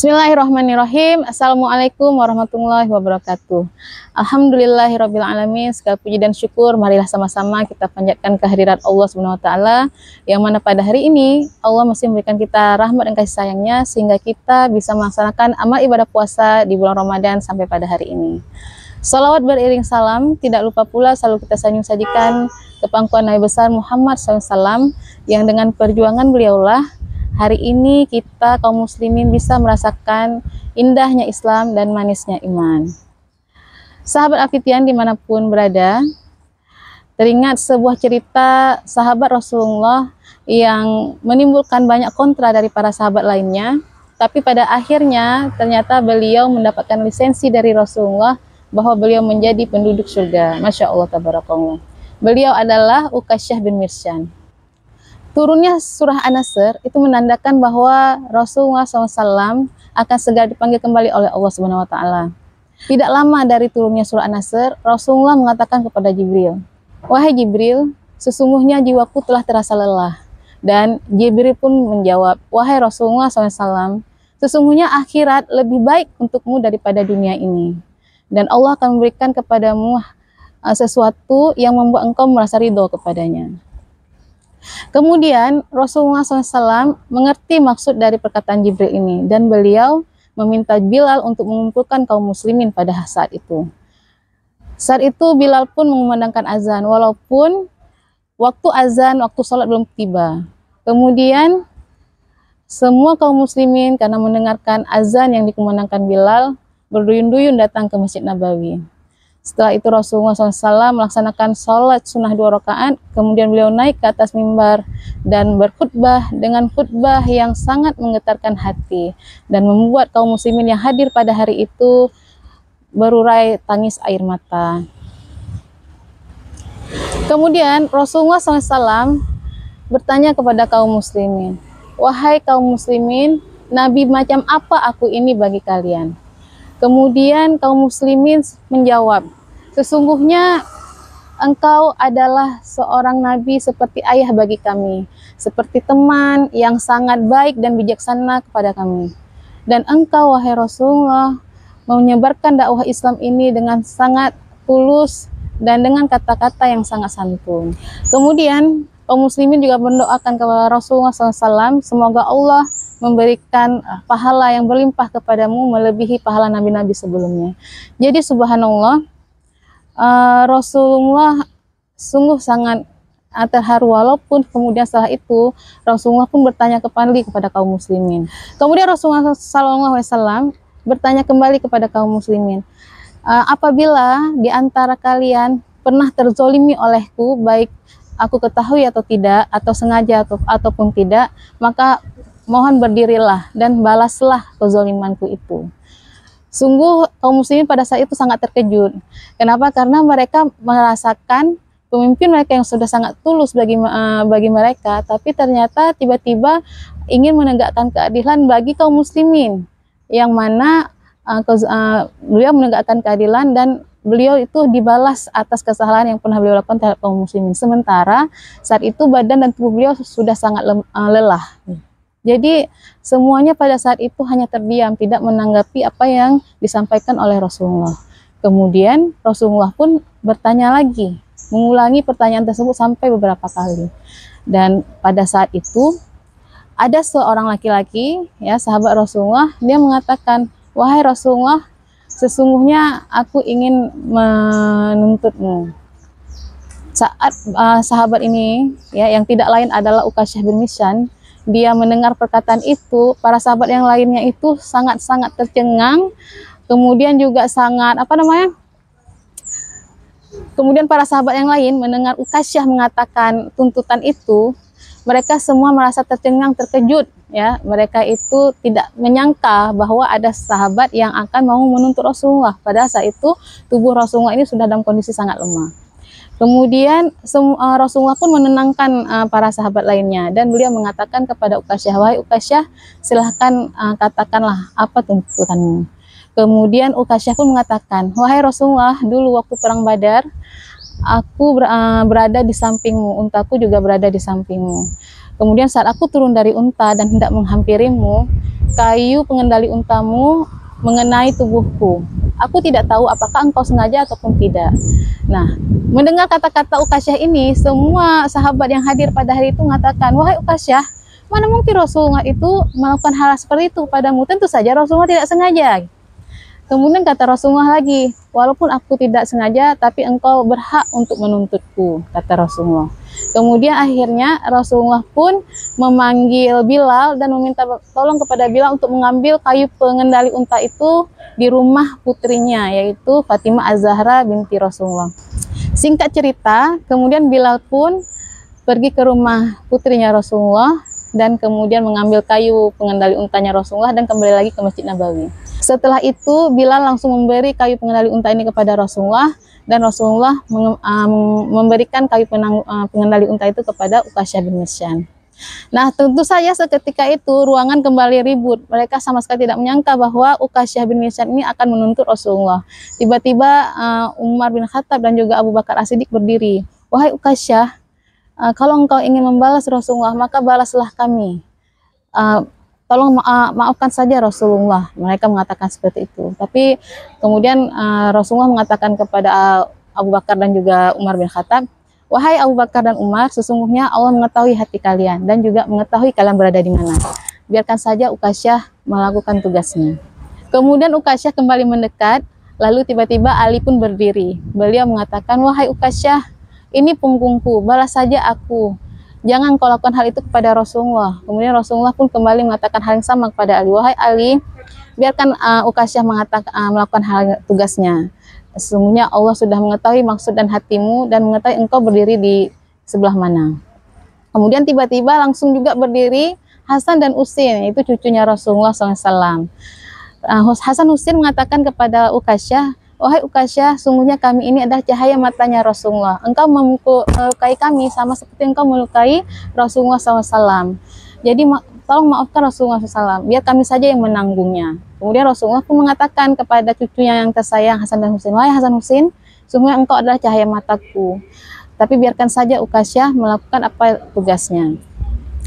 Bismillahirrahmanirrahim. Assalamualaikum warahmatullahi wabarakatuh. Alhamdulillahirabbil alamin. Segala puji dan syukur marilah sama-sama kita panjatkan kehadirat Allah Subhanahu wa taala, yang mana pada hari ini Allah masih memberikan kita rahmat dan kasih sayangnya sehingga kita bisa melaksanakan amal ibadah puasa di bulan Ramadan sampai pada hari ini. Salawat beriring salam tidak lupa pula selalu kita sanjung sajikan ke pangkuan Nabi besar Muhammad SAW, yang dengan perjuangan beliaulah hari ini kita kaum muslimin bisa merasakan indahnya Islam dan manisnya iman. Sahabat Alfitian dimanapun berada, teringat sebuah cerita sahabat Rasulullah yang menimbulkan banyak kontra dari para sahabat lainnya, tapi pada akhirnya ternyata beliau mendapatkan lisensi dari Rasulullah bahwa beliau menjadi penduduk surga. Masya Allah tabarakallah. Beliau adalah Uqasyah bin Mihsan. Turunnya surah An-Nasr itu menandakan bahwa Rasulullah SAW akan segera dipanggil kembali oleh Allah Subhanahu wa taala. Tidak lama dari turunnya surah An-Nasr, Rasulullah mengatakan kepada Jibril, "Wahai Jibril, sesungguhnya jiwaku telah terasa lelah." Dan Jibril pun menjawab, "Wahai Rasulullah SAW, sesungguhnya akhirat lebih baik untukmu daripada dunia ini. Dan Allah akan memberikan kepadamu sesuatu yang membuat engkau merasa ridho kepadanya." Kemudian Rasulullah SAW mengerti maksud dari perkataan Jibril ini, dan beliau meminta Bilal untuk mengumpulkan kaum muslimin pada saat itu. Saat itu Bilal pun mengumandangkan azan, walaupun waktu azan, waktu sholat belum tiba. Kemudian semua kaum muslimin karena mendengarkan azan yang dikumandangkan Bilal berduyun-duyun datang ke Masjid Nabawi. Setelah itu Rasulullah SAW melaksanakan sholat sunnah 2 rakaat, kemudian beliau naik ke atas mimbar dan berkhutbah dengan khutbah yang sangat menggetarkan hati dan membuat kaum muslimin yang hadir pada hari itu berurai tangis air mata. Kemudian Rasulullah SAW bertanya kepada kaum muslimin, "Wahai kaum muslimin, nabi macam apa aku ini bagi kalian?" Kemudian kaum muslimin menjawab, "Sesungguhnya engkau adalah seorang nabi seperti ayah bagi kami, seperti teman yang sangat baik dan bijaksana kepada kami. Dan engkau, wahai Rasulullah, menyebarkan dakwah Islam ini dengan sangat tulus dan dengan kata-kata yang sangat santun." Kemudian kaum muslimin juga mendoakan kepada Rasulullah SAW, semoga Allah memberikan pahala yang berlimpah kepadamu melebihi pahala nabi-nabi sebelumnya. Jadi subhanallah, Rasulullah sungguh sangat terharu, walaupun kemudian setelah itu Rasulullah pun bertanya kembali kepada kaum muslimin. Kemudian Rasulullah SAW bertanya kembali kepada kaum muslimin, "Apabila di antara kalian pernah terzolimi olehku, baik aku ketahui atau tidak, atau sengaja ataupun tidak, maka mohon berdirilah dan balaslah kezolimanku itu." Sungguh kaum muslimin pada saat itu sangat terkejut. Kenapa? Karena mereka merasakan pemimpin mereka yang sudah sangat tulus bagi mereka, tapi ternyata tiba-tiba ingin menegakkan keadilan bagi kaum muslimin, yang mana beliau menegakkan keadilan dan beliau itu dibalas atas kesalahan yang pernah beliau lakukan terhadap kaum muslimin. Sementara saat itu badan dan tubuh beliau sudah sangat lelah. Jadi semuanya pada saat itu hanya terdiam, tidak menanggapi apa yang disampaikan oleh Rasulullah. Kemudian Rasulullah pun bertanya lagi, mengulangi pertanyaan tersebut sampai beberapa kali. Dan pada saat itu ada seorang laki-laki, ya sahabat Rasulullah, dia mengatakan, "Wahai Rasulullah, sesungguhnya aku ingin menuntutmu." Saat sahabat ini, ya, yang tidak lain adalah Uqasyah bin Mihsan, dia mendengar perkataan itu, para sahabat yang lainnya itu sangat-sangat tercengang, kemudian juga sangat kemudian para sahabat yang lain mendengar Uqasyah mengatakan tuntutan itu, mereka semua merasa tercengang, terkejut, ya. Mereka itu tidak menyangka bahwa ada sahabat yang akan mau menuntut Rasulullah. Pada saat itu tubuh Rasulullah ini sudah dalam kondisi sangat lemah. Kemudian Rasulullah pun menenangkan para sahabat lainnya, dan beliau mengatakan kepada Uqasyah, "Wahai Uqasyah, silahkan katakanlah apa tuntutanmu." Kemudian Uqasyah pun mengatakan, "Wahai Rasulullah, dulu waktu perang Badar, aku berada di sampingmu, untaku juga berada di sampingmu. Kemudian saat aku turun dari unta dan hendak menghampirimu, kayu pengendali untamu mengenai tubuhku. Aku tidak tahu apakah engkau sengaja ataupun tidak. Nah, mendengar kata-kata Ukasyah ini, semua sahabat yang hadir pada hari itu mengatakan, wahai Ukasyah, mana mungkin Rasulullah itu melakukan hal seperti itu padamu? Tentu saja Rasulullah tidak sengaja. Kemudian kata Rasulullah lagi, walaupun aku tidak sengaja, tapi engkau berhak untuk menuntutku, kata Rasulullah. Kemudian akhirnya Rasulullah pun memanggil Bilal dan meminta tolong kepada Bilal untuk mengambil kayu pengendali unta itu di rumah putrinya, yaitu Fatimah Az-Zahra binti Rasulullah. Singkat cerita, kemudian Bilal pun pergi ke rumah putrinya Rasulullah dan kemudian mengambil kayu pengendali untanya Rasulullah dan kembali lagi ke Masjid Nabawi. Setelah itu Bilal langsung memberi kayu pengendali unta ini kepada Rasulullah dan Rasulullah memberikan kayu pengendali unta itu kepada Ukasyah bin Mihsan. Nah, tentu saja seketika itu ruangan kembali ribut. Mereka sama sekali tidak menyangka bahwa Ukasyah bin Mihsan ini akan menuntut Rasulullah. Tiba-tiba Umar bin Khattab dan juga Abu Bakar As-Siddiq berdiri. Wahai Ukasyah, kalau engkau ingin membalas Rasulullah, maka balaslah kami. Tolong maafkan saja Rasulullah. Mereka mengatakan seperti itu. Tapi kemudian Rasulullah mengatakan kepada Abu Bakar dan juga Umar bin Khattab, wahai Abu Bakar dan Umar, sesungguhnya Allah mengetahui hati kalian dan juga mengetahui kalian berada di mana. Biarkan saja Ukasyah melakukan tugasnya. Kemudian Ukasyah kembali mendekat, lalu tiba-tiba Ali pun berdiri. Beliau mengatakan, wahai Ukasyah, ini punggungku, balas saja aku. Jangan kau lakukan hal itu kepada Rasulullah. Kemudian Rasulullah pun kembali mengatakan hal yang sama kepada Ali. Wahai Ali, biarkan Ukasyah melakukan hal tugasnya. Sesungguhnya Allah sudah mengetahui maksud dan hatimu dan mengetahui engkau berdiri di sebelah mana. Kemudian tiba-tiba langsung juga berdiri Hasan dan Husain, itu cucunya Rasulullah SAW. Hasan Husain mengatakan kepada Ukasyah, wahai Ukasyah, sungguhnya kami ini adalah cahaya matanya Rasulullah. Engkau melukai kami sama seperti engkau melukai Rasulullah SAW. Jadi tolong maafkan Rasulullah SAW, biar kami saja yang menanggungnya. Kemudian Rasulullah pun mengatakan kepada cucunya yang tersayang Hasan dan Husain, wahai Hasan Husain, sungguhnya engkau adalah cahaya mataku. Tapi biarkan saja Ukasyah melakukan apa tugasnya.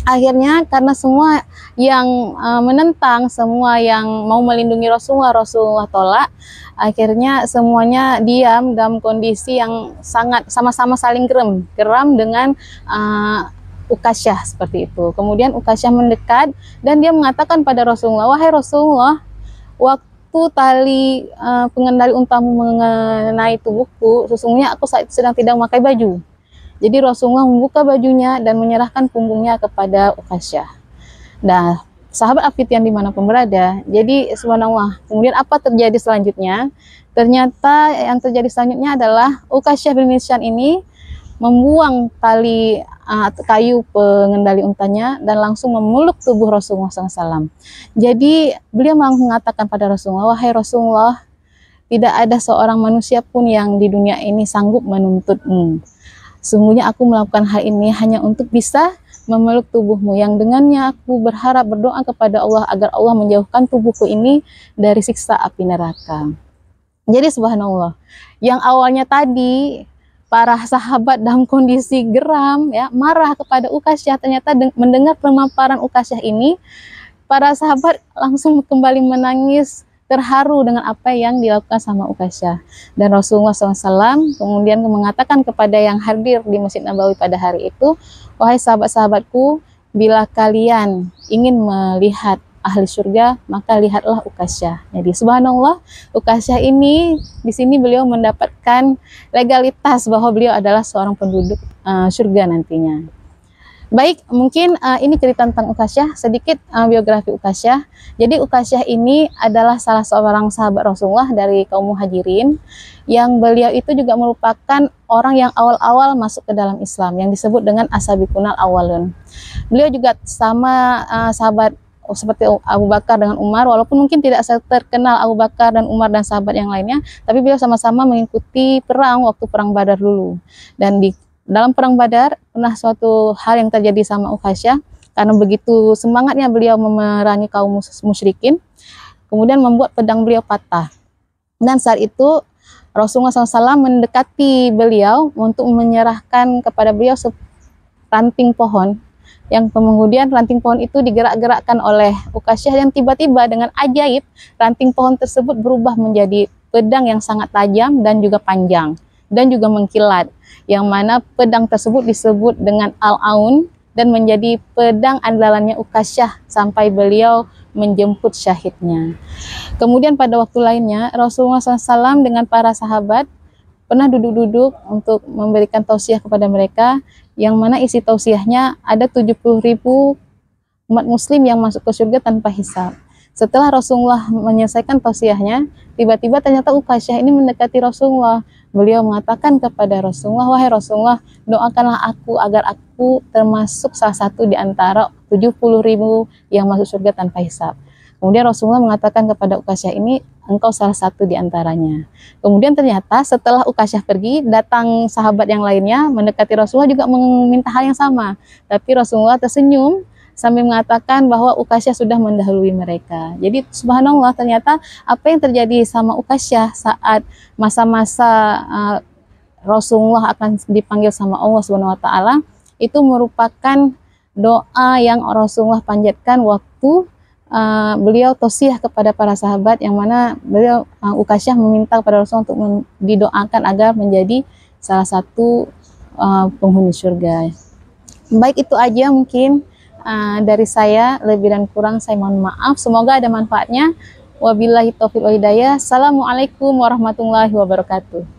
Akhirnya karena semua yang menentang, semua yang mau melindungi Rasulullah tolak. Akhirnya semuanya diam dalam kondisi yang sangat sama-sama saling geram dengan Ukasyah seperti itu. Kemudian Ukasyah mendekat dan dia mengatakan pada Rasulullah, wahai Rasulullah, waktu tali pengendali untamu mengenai tubuhku, sesungguhnya aku saat itu sedang tidak memakai baju. Jadi Rasulullah membuka bajunya dan menyerahkan punggungnya kepada Ukasyah. Nah, sahabat Afidyan dimanapun berada, jadi subhanallah, kemudian apa terjadi selanjutnya? Ternyata yang terjadi selanjutnya adalah Ukasyah bin Mihsan ini membuang tali kayu pengendali untanya dan langsung memeluk tubuh Rasulullah SAW. Jadi beliau mengatakan pada Rasulullah, wahai Rasulullah, tidak ada seorang manusia pun yang di dunia ini sanggup menuntutmu. Sungguhnya aku melakukan hal ini hanya untuk bisa memeluk tubuhmu, yang dengannya aku berharap berdoa kepada Allah agar Allah menjauhkan tubuhku ini dari siksa api neraka. Jadi subhanallah, yang awalnya tadi para sahabat dalam kondisi geram, ya, marah kepada Ukasyah, ternyata mendengar pemaparan Ukasyah ini, para sahabat langsung kembali menangis, terharu dengan apa yang dilakukan sama Ukasyah. Dan Rasulullah SAW kemudian mengatakan kepada yang hadir di Masjid Nabawi pada hari itu, wahai sahabat-sahabatku, bila kalian ingin melihat ahli surga, maka lihatlah Ukasyah. Jadi subhanallah, Ukasyah ini di sini beliau mendapatkan legalitas bahwa beliau adalah seorang penduduk surga nantinya. Baik, mungkin ini cerita tentang Ukasyah, sedikit biografi Ukasyah. Jadi Ukasyah ini adalah salah seorang sahabat Rasulullah dari kaum Muhajirin, yang beliau itu juga merupakan orang yang awal-awal masuk ke dalam Islam, yang disebut dengan as-sabiqunal awwalun. Beliau juga sama sahabat seperti Abu Bakar dengan Umar, walaupun mungkin tidak terkenal Abu Bakar dan Umar dan sahabat yang lainnya, tapi beliau sama-sama mengikuti perang waktu perang Badar dulu. Dan dalam perang Badar pernah suatu hal yang terjadi sama Ukasyah, karena begitu semangatnya beliau memerangi kaum musyrikin, kemudian membuat pedang beliau patah. Dan saat itu Rasulullah SAW mendekati beliau untuk menyerahkan kepada beliau ranting pohon. Yang kemudian ranting pohon itu digerak-gerakkan oleh Ukasyah yang tiba-tiba dengan ajaib ranting pohon tersebut berubah menjadi pedang yang sangat tajam dan juga panjang dan juga mengkilat, yang mana pedang tersebut disebut dengan Al-Aun dan menjadi pedang andalannya Ukasyah sampai beliau menjemput syahidnya. Kemudian pada waktu lainnya Rasulullah SAW dengan para sahabat pernah duduk-duduk untuk memberikan tausiah kepada mereka, yang mana isi tausiahnya ada 70.000 umat muslim yang masuk ke surga tanpa hisab. Setelah Rasulullah menyelesaikan tausiahnya, tiba-tiba ternyata Ukasyah ini mendekati Rasulullah. Beliau mengatakan kepada Rasulullah, "Wahai Rasulullah, doakanlah aku agar aku termasuk salah satu di antara 70.000 yang masuk surga tanpa hisab." Kemudian Rasulullah mengatakan kepada Ukasyah ini, "Engkau salah satu di antaranya." Kemudian ternyata setelah Ukasyah pergi, datang sahabat yang lainnya mendekati Rasulullah juga meminta hal yang sama. Tapi Rasulullah tersenyum sambil mengatakan bahwa Ukasyah sudah mendahului mereka. Jadi subhanallah, ternyata apa yang terjadi sama Ukasyah saat masa-masa Rasulullah akan dipanggil sama Allah Subhanahu wa taala itu merupakan doa yang Rasulullah panjatkan waktu beliau tausiah kepada para sahabat, yang mana beliau Ukasyah meminta kepada Rasulullah untuk didoakan agar menjadi salah satu penghuni surga. Baik, itu aja mungkin dari saya, lebih dan kurang saya mohon maaf. Semoga ada manfaatnya. Wabillahi taufiq wal hidayah. Assalamualaikum warahmatullahi wabarakatuh.